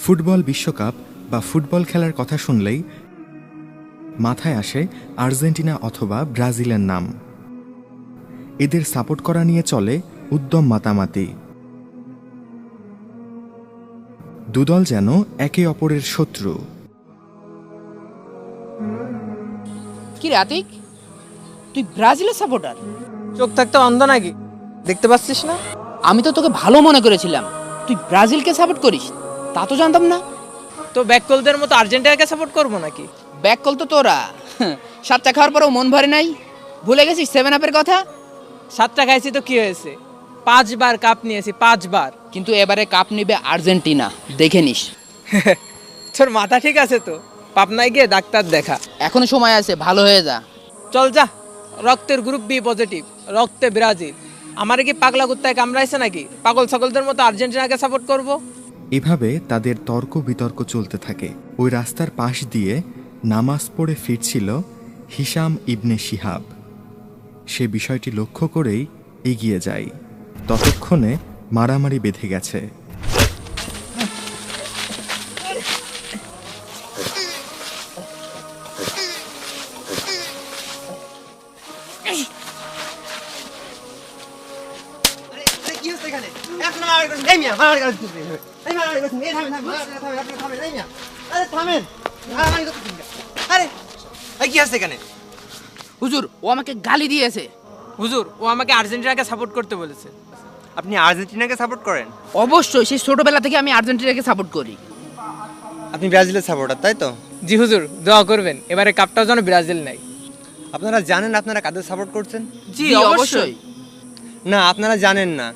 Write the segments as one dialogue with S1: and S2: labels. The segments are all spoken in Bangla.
S1: ফুটবল বিশ্বকাপ বা ফুটবল খেলার কথা শুনলেই মাথায় আসে আর্জেন্টিনা অথবা ব্রাজিলের নাম। এদের সাপোর্ট করা নিয়ে চলে উদ্যম মাতামাতি। দুদল যেন একে অপরের শত্রু।
S2: কি রে আতিক, তুই ব্রাজিলের সাপোর্টার?
S3: চোখ থাকতে অন্ধ নাকি, দেখতে পাচ্ছিস না?
S2: আমি তো তোকে ভালো মনে করেছিলাম, তুই ব্রাজিলকে সাপোর্ট করিস, তা তো জানতাম না।
S3: তো ব্যাককলদের মতো আর্জেন্টিনাকে সাপোর্ট করবো নাকি?
S2: ব্যাক কল তো তোরা, সাতটা খাওয়ার পরেও মন ভরে নাই। ভুলে গেছিস 7 আপের কথা?
S3: 7টা খাইছি তো কি হয়েছে, 5বার কাপ নিয়েছি, 5বার।
S2: কিন্তু এবারে কাপ নিবে আর্জেন্টিনা, দেখে নিস।
S3: তোর মাথা ঠিক আছে তো? পাবনায় গিয়ে ডাক্তার দেখা।
S2: এখনো সময় আছে, ভালো হয়ে যা।
S3: চল যা, রক্তের গ্রুপ বি পজিটিভ, রক্তে ব্রাজিল। আমার কি পাগলা কুত্তায় কামড়াইছে নাকি পাগল ছাগলদের মতো আর্জেন্টিনাকে সাপোর্ট করব?
S1: এভাবে তাদের তর্ক বিতর্ক চলতে থাকে। ওই রাস্তার পাশ দিয়ে নামাজ পড়ে ফিরছিল হিশাম ইবনে শিহাব। সে বিষয়টি লক্ষ্য করেই এগিয়ে যায়। ততক্ষণে মারামারি বেঁধে গেছে।
S2: হুজুর, ও আমাকে গালি দিয়েছে।
S3: হুজুর, ও আমাকে আর্জেন্টিনাকে সাপোর্ট করতে বলেছে।
S4: আপনি আর্জেন্টিনাকে সাপোর্ট করেন?
S2: অবশ্যই, সেই ছোটবেলা থেকে আমি আর্জেন্টিনাকে সাপোর্ট করি।
S4: আপনি ব্রাজিলের সাপোর্টার, তাই তো?
S3: জি হুজুর, দোয়া করবেন এবারে কাপটাও যেন ব্রাজিল নেয়।
S4: আপনারা জানেন আপনারা কাদের সাপোর্ট করছেন?
S3: জি
S2: অবশ্যই।
S4: না, আপনারা জানেন না।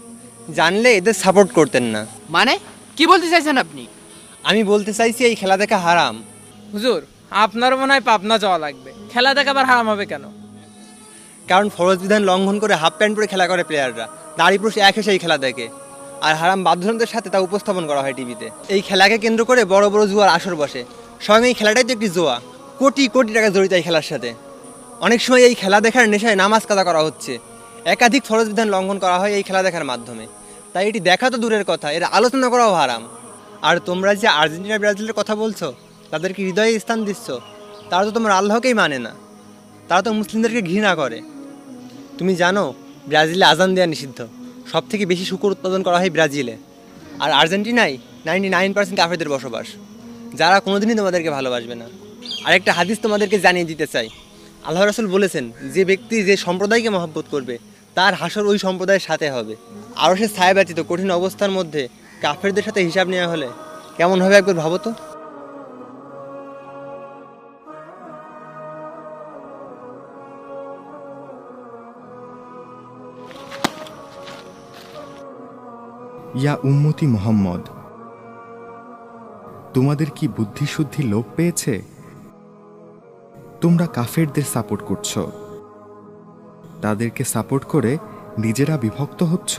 S4: জানলে এদের সাপোর্ট করতেন না।
S2: মানে কি বলতে চাইছেন আপনি?
S4: আমি বলতে চাইছি এই খেলা দেখা হারাম।
S3: হুজুর, আপনারও মনে হয় পাবনা যাওয়া লাগবে। খেলা দেখাবার হারাম হবে কেন?
S4: কারণ ফরজ বিধান লঙ্ঘন করে হাফ প্যান্ট পরে খেলা করে প্লেয়াররা। নারী পুরুষ এক সেই খেলা দেখে, আর হারাম বাধ্যতার সাথে তা উপস্থাপন করা হয় টিভিতে। এই খেলাকে কেন্দ্র করে বড় বড় জুয়ার আসর বসে। স্বয়ং এই খেলাটাই তো একটি জুয়া। কোটি কোটি টাকা জড়িত এই খেলার সাথে। অনেক সময় এই খেলা দেখার নেশায় নামাজ কাজা করা হচ্ছে। একাধিক ফরজ বিধান লঙ্ঘন করা হয় এই খেলা দেখার মাধ্যমে। তাই এটি দেখা তো দূরের কথা, এর আলোচনা করাও হারাম। আর তোমরা যে আর্জেন্টিনা ব্রাজিলের কথা বলছো, তাদেরকে হৃদয়ে স্থান দিচ্ছ, তারা তো তোমার আল্লাহকেই মানে না। তারা তো মুসলিমদেরকে ঘৃণা করে। তুমি জানো ব্রাজিলে আজান দেওয়া নিষিদ্ধ। সব থেকে বেশি শুকর উৎপাদন করা হয় ব্রাজিলে। আর আর্জেন্টিনায় 99% কাফেরদের বসবাস, যারা কোনোদিনই তোমাদেরকে ভালোবাসবে না। আরেকটা হাদিস তোমাদেরকে জানিয়ে দিতে চাই। আল্লাহ রাসূল বলেছেন, যে ব্যক্তি যে সম্প্রদায়কে মহব্বত করবে তার হাসর ওই সম্প্রদায়ের সাথে হবে। আরও সে ছায়া ব্যতীত কঠিন অবস্থার মধ্যে কাফেরদের সাথে হিসাব নেওয়া হলে কেমন হবে একবার ভাবো তো।
S1: ইয়া উম্মতি মুহাম্মদ, তোমাদের কি বুদ্ধিশুদ্ধি লোপ পেয়েছে? তোমরা কাফেরদের সাপোর্ট করছো, তাদেরকে সাপোর্ট করে নিজেরা বিভক্ত হচ্ছ।